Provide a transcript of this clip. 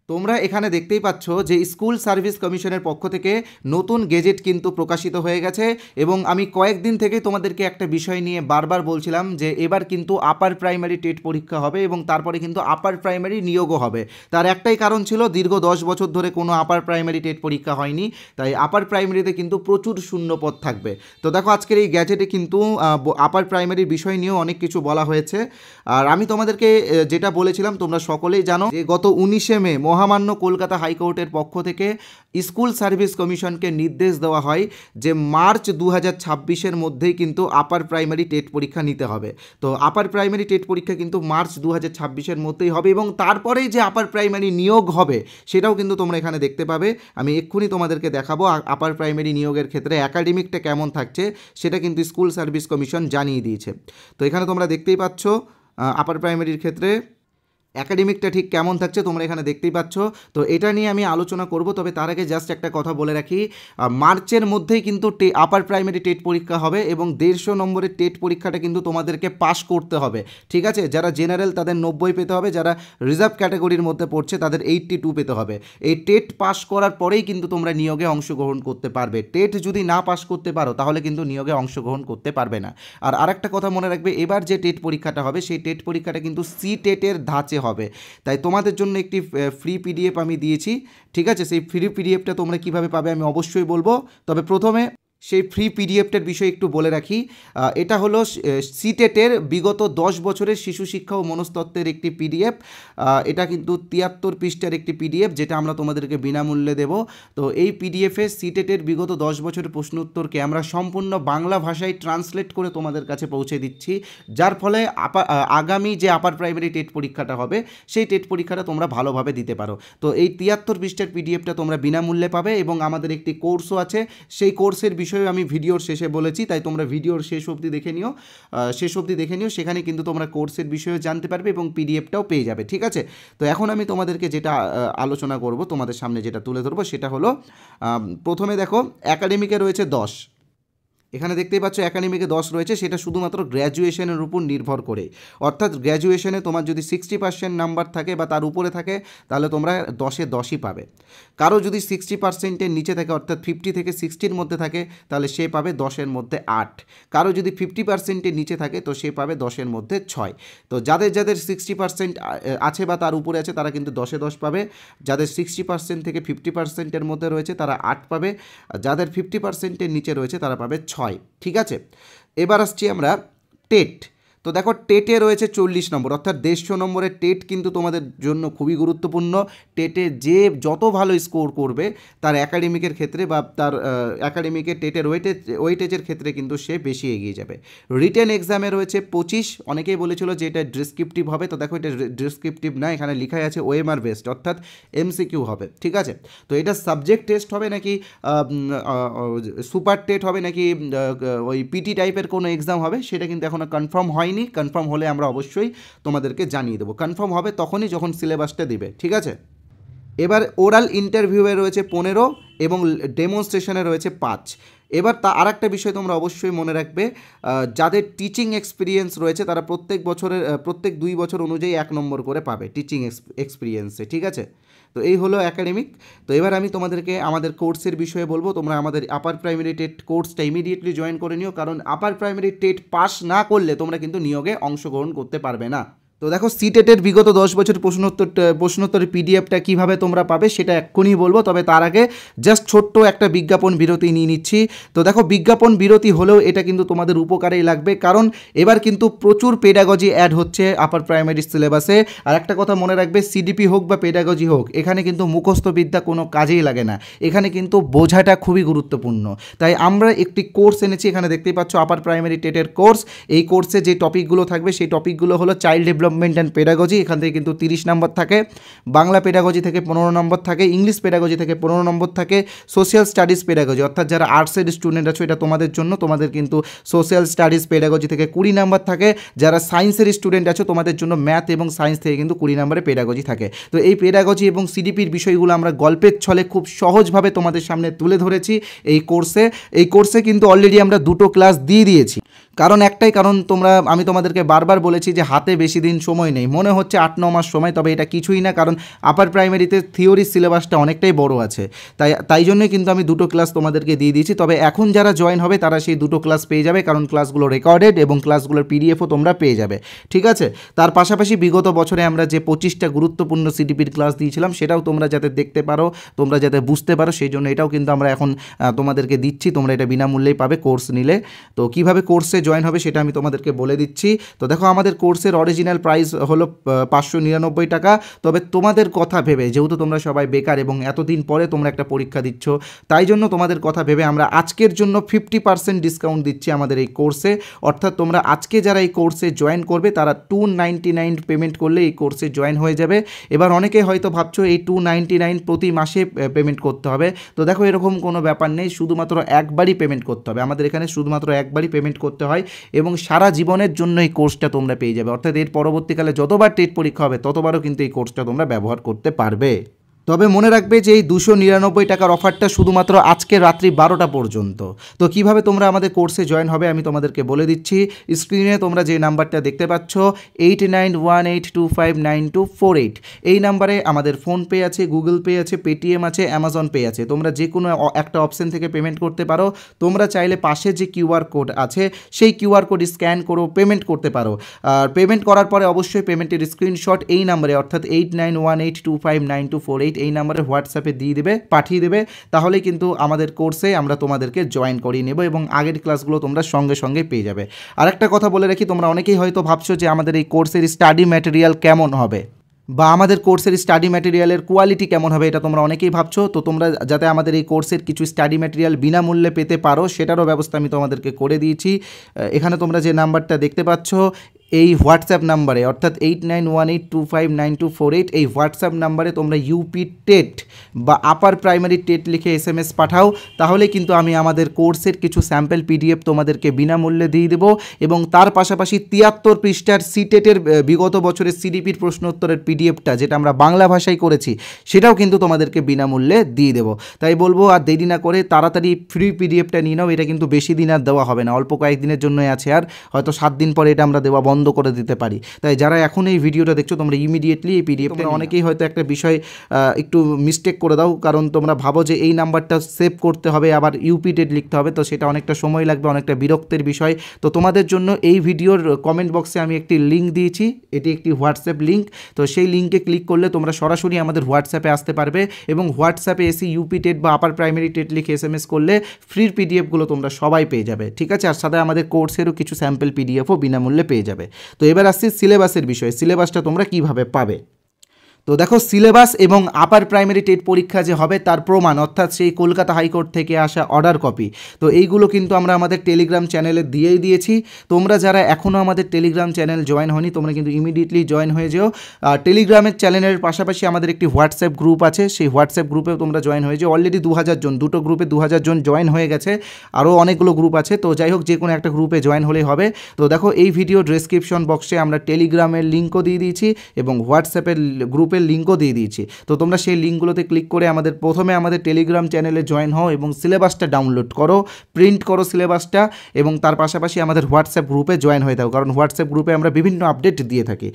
তোমরা এখানে দেখতেই পাচ্ছ যে স্কুল সার্ভিস কমিশনের পক্ষ থেকে নতুন গেজেট কিন্তু প্রকাশিত হয়ে গেছে এবং আমি কয়েকদিন থেকে তোমাদেরকে একটা বিষয় নিয়ে বারবার বলছিলাম যে এবার কিন্তু আপার প্রাইমারি টেট পরীক্ষা হবে এবং তারপরে কিন্তু আপার প্রাইমারি নিয়োগও হবে। তার একটাই কারণ ছিল দীর্ঘ 10 বছর ধরে কোনো আপার প্রাইমারি টেট পরীক্ষা হয়নি, তাই আপার প্রাইমারিতে কিন্তু প্রচুর শূন্যপদ থাকবে। তো দেখো আজকের এই গ্যাজেটে কিন্তু আপার প্রাইমারির বিষয় নিয়েও অনেক কিছু বলা হয়েছে। আর আমি তোমাদেরকে যেটা বলেছিলাম তোমরা সকলেই জানো যে গত 19শে মে মহামান্য কলকাতা হাইকোর্টের পক্ষ থেকে স্কুল সার্ভিস কমিশনকে নির্দেশ দেওয়া হয় যে মার্চ 2026-এর মধ্যেই কিন্তু আপার প্রাইমারি টেট পরীক্ষা নিতে হবে। তো আপার প্রাইমারি টেট পরীক্ষা কিন্তু মার্চ 2026-এর মধ্যেই হবে এবং তারপরেই যে আপার প্রাইমারি নিয়োগ হবে সেটাও কিন্তু তোমরা এখানে দেখতে পাবে। আমি এক্ষুনি তোমাদেরকে দেখাবো আপার প্রাইমারি নিয়োগের ক্ষেত্রে একাডেমিকটা কেমন থাকছে সেটা কিন্তু স্কুল সার্ভিস কমিশন জানিয়ে দিয়েছে। তো এখানে তোমরা দেখতেই পাচ্ছ আপার প্রাইমারির ক্ষেত্রে একাডেমিকটা ঠিক কেমন থাকছে তোমরা এখানে দেখতেই পাচ্ছ। তো এটা নিয়ে আমি আলোচনা করব, তবে তার আগে জাস্ট একটা কথা বলে রাখি, মার্চের মধ্যেই কিন্তু আপার প্রাইমারি টেট পরীক্ষা হবে এবং 150 নম্বরের টেট পরীক্ষাটা কিন্তু তোমাদেরকে পাস করতে হবে, ঠিক আছে? যারা জেনারেল তাদের 90 পেতে হবে, যারা রিজার্ভ ক্যাটাগরির মধ্যে পড়ছে তাদের 82 পেতে হবে। এই টেট পাস করার পরেই কিন্তু তোমরা নিয়োগে অংশগ্রহণ করতে পারবে। টেট যদি না পাস করতে পারো তাহলে কিন্তু নিয়োগে অংশগ্রহণ করতে পারবে না। আর আরেকটা কথা মনে রাখবে, এবার যে টেট পরীক্ষাটা হবে সেই টেট পরীক্ষাটা কিন্তু সি টেটের ধাঁচে হবে। তাই তোমাদের জন্য একটি ফ্রি পিডিএফ আমি দিয়েছি, ঠিক আছে? সেই ফ্রি পিডিএফটা তোমরা কিভাবে পাবে আমি অবশ্যই বলবো, তবে প্রথমে সেই ফ্রি পিডিএফটার বিষয়ে একটু বলে রাখি। এটা হলো সিটেটের বিগত 10 বছরের শিশু শিক্ষা ও মনস্তত্ত্বের একটি পিডিএফ। এটা কিন্তু 73 পৃষ্ঠার একটি পিডিএফ যেটা আমরা তোমাদেরকে বিনামূল্যে দেব। তো এই পিডিএফে সিটেটের বিগত 10 বছরের প্রশ্ন উত্তরকে আমরা সম্পূর্ণ বাংলা ভাষায় ট্রান্সলেট করে তোমাদের কাছে পৌঁছে দিচ্ছি, যার ফলে আগামী যে আপার প্রাইমারি টেট পরীক্ষাটা হবে সেই টেট পরীক্ষাটা তোমরা ভালোভাবে দিতে পারো। তো এই 73 পৃষ্ঠার পিডিএফটা তোমরা বিনামূল্যে পাবে এবং আমাদের একটি কোর্সও আছে, সেই কোর্সের বিষয়ে আমি ভিডিওর শেষে বলেছি, তাই তোমরা ভিডিওর শেষ অবধি দেখে নিও, সেখানে কিন্তু তোমরা কোর্সের বিষয়ে জানতে পারবে এবং পিডিএফটাও পেয়ে যাবে, ঠিক আছে? তো এখন আমি তোমাদেরকে যেটা আলোচনা করব, তোমাদের সামনে যেটা তুলে ধরবো সেটা হলো প্রথমে দেখো একাডেমিকে রয়েছে 10, এখানে দেখতেই পাচ্ছ একাডেমিকে 10 রয়েছে, সেটা শুধুমাত্র গ্র্যাজুয়েশনের উপর নির্ভর করে। অর্থাৎ গ্র্যাজুয়েশনে তোমার যদি 60% নাম্বার থাকে বা তার উপরে থাকে তাহলে তোমরা 10-এ 10ই পাবে। কারো যদি 60%-এর নিচে থাকে অর্থাৎ 50 থেকে 60-র মধ্যে থাকে তাহলে সে পাবে 10-এর মধ্যে 8। কারো যদি 50%-এর নিচে থাকে তো সে পাবে 10-এর মধ্যে 6। তো যাদের 60% আছে বা তার উপরে আছে তারা কিন্তু 10-এ 10 পাবে। যাদের 60% থেকে 50%-এর মধ্যে রয়েছে তারা 8 পাবে। যাদের 50%-এর নিচে রয়েছে তারা পাবে 6, ঠিক আছে? এবার আসছি আমরা টেট। তো দেখো টেটে রয়েছে 40 নম্বর, অর্থাৎ 150 নম্বরের টেট কিন্তু তোমাদের জন্য খুবই গুরুত্বপূর্ণ। টেটে যে যত ভালো স্কোর করবে তার একাডেমিকের ক্ষেত্রে বা তার একাডেমিকের টেটের ওয়েটেজের ক্ষেত্রে কিন্তু সে বেশি এগিয়ে যাবে। রিটেন এক্সামে রয়েছে 25, অনেকেই বলেছিল যে এটা ডেসক্রিপটিভ হবে, তো দেখো এটা ডেসক্রিপটিভ না, এখানে লেখাই আছে ওএমআর বেসড, অর্থাৎ এমসিকিউ হবে, ঠিক আছে? তো এটা সাবজেক্ট টেস্ট হবে নাকি সুপার টেট হবে নাকি ওই পিটি টাইপের কোনো এক্সাম হবে সেটা কিন্তু এখনও কনফার্ম হয়নি। কনফার্ম হলে আমরা অবশ্যই তোমাদেরকে জানিয়ে দেবো। কনফার্ম হবে তখনই যখন সিলেবাসটা দিবে, ঠিক আছে? এবার ওরাল ইন্টারভিউয়ে রয়েছে 15 এবং ডেমনস্ট্রেশনে রয়েছে 5। এবার আর একটা বিষয় তোমরা অবশ্যই মনে রাখবে, যাদের টিচিং এক্সপিরিয়েন্স রয়েছে তারা প্রত্যেক 2 বছর অনুযায়ী 1 নম্বর করে পাবে টিচিং এক্সপিরিয়েন্সে, ঠিক আছে? তো এই হলো একাডেমিক। তো এবার আমি তোমাদেরকে আমাদের কোর্সের বিষয়ে বলবো। তোমরা আমাদের আপার প্রাইমারি টেট কোর্সটা ইমিডিয়েটলি জয়েন করে নিও, কারণ আপার প্রাইমারি টেট পাস না করলে তোমরা কিন্তু নিয়োগে অংশগ্রহণ করতে পারবে না। তো দেখো সিটেটের বিগত 10 বছর প্রশ্নোত্তরের পিডিএফটা কীভাবে তোমরা পাবে সেটা এক্ষুনি বলবো, তবে তার আগে জাস্ট ছোট্ট একটা বিজ্ঞাপন বিরতি নিয়ে নিচ্ছি। তো দেখো বিজ্ঞাপন বিরতি হলেও এটা কিন্তু তোমাদের উপকারেই লাগবে, কারণ এবার কিন্তু প্রচুর পেডাগজি অ্যাড হচ্ছে আপার প্রাইমারি সিলেবাসে। আর একটা কথা মনে রাখবে, সিডিপি হোক বা পেডাগজি হোক, এখানে কিন্তু মুখস্থ বিদ্যা কোনো কাজেই লাগে না, এখানে কিন্তু বোঝাটা খুবই গুরুত্বপূর্ণ। তাই আমরা একটি কোর্স এনেছি, এখানে দেখতেই পাচ্ছ আপার প্রাইমারি টেটের কোর্স। এই কোর্সে যে টপিকগুলো থাকবে সেই টপিকগুলো হলো চাইল্ড ডেভেলপমেন্ট অ্যান্ড পেডাগজি, এখান থেকে কিন্তু 30 নম্বর থাকে, বাংলা পেডাগজি থেকে 15 নম্বর থাকে, ইংলিশ পেডাগজি থেকে 15 নম্বর থাকে, সোশ্যাল স্টাডিজ পেডাগজি অর্থাৎ যারা আর্টসের স্টুডেন্ট আছো এটা তোমাদের জন্য, তোমাদের কিন্তু সোশ্যাল স্টাডিজ পেডাগজি থেকে 20 নম্বর থাকে। যারা সায়েন্সের স্টুডেন্ট আছো তোমাদের জন্য ম্যাথ এবং সায়েন্স থেকে কিন্তু 20 নম্বরে পেডাগজি থাকে। তো এই পেডাগজি এবং সিডিপির বিষয়গুলো আমরা গল্পের ছলে খুব সহজভাবে তোমাদের সামনে তুলে ধরেছি এই কোর্সে কিন্তু অলরেডি আমরা 2টো ক্লাস দিয়ে দিয়েছি। কারণ একটাই কারণ, আমি তোমাদেরকে বারবার বলেছি যে হাতে বেশি দিন সময় নেই, মনে হচ্ছে 8-9 মাস সময়, তবে এটা কিছুই না, কারণ আপার প্রাইমারিতে থিওরি সিলেবাসটা অনেকটাই বড় আছে। তাই জন্যই কিন্তু আমি দুটো ক্লাস তোমাদেরকে দিয়ে দিয়েছি। তবে এখন যারা জয়েন হবে তারা সেই দুটো ক্লাস পেয়ে যাবে, কারণ ক্লাসগুলো রেকর্ডেড এবং ক্লাসগুলোর পিডিএফও তোমরা পেয়ে যাবে, ঠিক আছে। তার পাশাপাশি বিগত বছরে আমরা যে 25টা গুরুত্বপূর্ণ সিডিপির ক্লাস দিয়েছিলাম সেটাও তোমরা যাতে দেখতে পারো, তোমরা যাতে বুঝতে পারো, সেই জন্য এটাও কিন্তু আমরা এখন তোমাদেরকে দিচ্ছি। তোমরা এটা বিনামূল্যেই পাবে কোর্স নিলে। তো কীভাবে কোর্সে জয়েন হবে সেটা আমি তোমাদেরকে বলে দিচ্ছি। তো দেখো, আমাদের কোর্সের অরিজিনাল প্রাইস হলো 599 টাকা। তবে তোমাদের কথা ভেবে, যেহেতু তোমরা সবাই বেকার এবং এতদিন পরে তোমরা একটা পরীক্ষা দিচ্ছ, তাই জন্য তোমাদের কথা ভেবে আমরা আজকের জন্য 50% ডিসকাউন্ট দিচ্ছি আমাদের এই কোর্সে। অর্থাৎ তোমরা আজকে যারা এই কোর্সে জয়েন করবে তারা 299 পেমেন্ট করলে এই কোর্সে জয়েন হয়ে যাবে। এবার অনেকে হয়তো ভাবছো এই 299 প্রতি মাসে পেমেন্ট করতে হবে। তো দেখো, এরকম কোনো ব্যাপার নেই, শুধুমাত্র একবারই পেমেন্ট করতে হবে। আমাদের এখানে শুধুমাত্র একবারই পেমেন্ট করতে হয় এবং সারা জীবনের জন্য এই কোর্সটা তোমরা পেয়ে যাবে। অর্থাৎ এর পরবর্তীকালে যতবার টেট পরীক্ষা হবে ততবারও কিন্তু এই কোর্সটা তোমরা ব্যবহার করতে পারবে। তবে মনে রাখবে যে এই 299 টাকার অফারটা শুধুমাত্র আজকে রাত্রি 12টা পর্যন্ত। তো কিভাবে তোমরা আমাদের কোর্সে জয়েন হবে আমি তোমাদেরকে বলে দিচ্ছি। স্ক্রিনে তোমরা যে নাম্বারটা দেখতে পাচ্ছ 8918259248, এই নাম্বারে আমাদের ফোনপে আছে, গুগল পে আছে, পেটিএম আছে, অ্যামাজন পে আছে। তোমরা যে কোনো একটা অপশন থেকে পেমেন্ট করতে পারো। তোমরা চাইলে পাশে যে কিউআর কোড আছে সেই কিউআর কোড স্ক্যান করো পেমেন্ট করতে পারো। আর পেমেন্ট করার পরে অবশ্যই পেমেন্টের স্ক্রিনশট এই নাম্বারে অর্থাৎ 8918259248 এই নাম্বারে হোয়াটসঅ্যাপে পাঠিয়ে দেবে। তাহলেই কিন্তু আমাদের কোর্সে আমরা তোমাদেরকে জয়েন করিয়ে নেব এবং আগের ক্লাসগুলো তোমরা সঙ্গে সঙ্গে পেয়ে যাবে। আরেকটা কথা বলে রাখি, তোমরা অনেকেই হয়তো ভাবছো যে আমাদের এই কোর্সের স্টাডি ম্যাটেরিয়াল কেমন হবে বা আমাদের কোর্সের স্টাডি ম্যাটেরিয়ালের কোয়ালিটি কেমন হবে, এটা তোমরা অনেকেই ভাবছো। তো তোমরা যাতে আমাদের এই কোর্সের কিছু স্টাডি ম্যাটেরিয়াল বিনামূল্যে পেতে পারো সেটারও ব্যবস্থা আমি তোমাদেরকে করে দিয়েছি। এখানে তোমরা যে নাম্বারটা দেখতে পাচ্ছ এই হোয়াটসঅ্যাপ নাম্বারে অর্থাৎ 8918259248 এই হোয়াটসঅ্যাপ নাম্বারে তোমরা ইউপি টেট বা আপার প্রাইমারি টেট লিখে SMS পাঠাও। তাহলে কিন্তু আমি আমাদের কোর্সের কিছু স্যাম্পল PDF তোমাদেরকে বিনামূল্যে দিয়ে দেবো এবং তার পাশাপাশি 73 পৃষ্ঠার সিটেটের বিগত বছরের সিডিপির প্রশ্ন উত্তরের PDFটা যেটা আমরা বাংলা ভাষায় করেছি সেটাও কিন্তু তোমাদেরকে বিনামূল্যে দিয়ে দেবো। তাই বলবো আর দেরি না করে তাড়াতাড়ি ফ্রি PDFটা নিয়ে নাও। এটা কিন্তু বেশি দিন আর দেওয়া হবে না, অল্প কয়েকদিনের জন্যই আছে, আর হয়তো 7 দিন পরে এটা আমরা দেওয়া বন্ধ করে দিতে পারি। তাই যারা এখন এই ভিডিওটা দেখছো তোমরা ইমিডিয়েটলি এই PDFটা, অনেকেই হয়তো একটা বিষয় একটু মিস্টেক করে দাও, কারণ তোমরা ভাবো যে এই নাম্বারটা সেভ করতে হবে আবার ইউপি টেট লিখতে হবে, তো সেটা অনেকটা সময় লাগবে, অনেকটা বিরক্তের বিষয়। তো তোমাদের জন্য এই ভিডিওর কমেন্ট বক্সে আমি একটি লিঙ্ক দিয়েছি, এটি একটি হোয়াটসঅ্যাপ লিঙ্ক। তো সেই লিঙ্কে ক্লিক করলে তোমরা সরাসরি আমাদের হোয়াটসঅ্যাপে আসতে পারবে এবং হোয়াটসঅ্যাপে এসে ইউপি টেট বা আপার প্রাইমারি টেট লিখে SMS করলে ফ্রির PDFগুলো তোমরা সবাই পেয়ে যাবে, ঠিক আছে। আর সাথে আমাদের কোর্সেরও কিছু স্যাম্পল PDFও বিনামূল্যে পেয়ে যাবে। তো এবার আসছি সিলেবাসের বিষয়ে, সিলেবাসটা তোমরা কিভাবে পাবে। তো দেখো, সিলেবাস এবং আপার প্রাইমারি টেট পরীক্ষা যে হবে তার প্রমাণ অর্থাৎ সেই কলকাতা হাইকোর্ট থেকে আসা অর্ডার কপি, তো এইগুলো কিন্তু আমরা আমাদের টেলিগ্রাম চ্যানেলে দিয়েই দিয়েছি। তোমরা যারা এখনও আমাদের টেলিগ্রাম চ্যানেল জয়েন হয়নি তোমরা কিন্তু ইমিডিয়েটলি জয়েন হয়ে যেও। টেলিগ্রামের চ্যানেলের পাশাপাশি আমাদের একটি হোয়াটসঅ্যাপ গ্রুপ আছে, সেই হোয়াটসঅ্যাপ গ্রুপেও তোমরা জয়েন হয়ে যেও। অলরেডি 2000 জন, দুটো গ্রুপে 2000 জন জয়েন হয়ে গেছে, আরও অনেকগুলো গ্রুপ আছে। তো যাই হোক, যে কোনো একটা গ্রুপে জয়েন হলেই হবে। তো দেখো, এই ভিডিও ডেসক্রিপশন বক্সে আমরা টেলিগ্রামের লিঙ্কও দিয়ে দিয়েছি এবং হোয়াটসঅ্যাপের গ্রুপের লিঙ্কও দিয়ে দিয়েছি। তো তোমরা সেই লিঙ্কগুলোতে ক্লিক করে প্রথমে আমাদের টেলিগ্রাম চ্যানেলে জয়েন হও এবং সিলেবাসটা ডাউনলোড করো, প্রিন্ট করো সিলেবাসটা, এবং তার পাশাপাশি আমাদের হোয়াটসঅ্যাপ গ্রুপে জয়েন হয়ে যাও, কারণ হোয়াটসঅ্যাপ গ্রুপে আমরা বিভিন্ন আপডেট দিয়ে থাকি।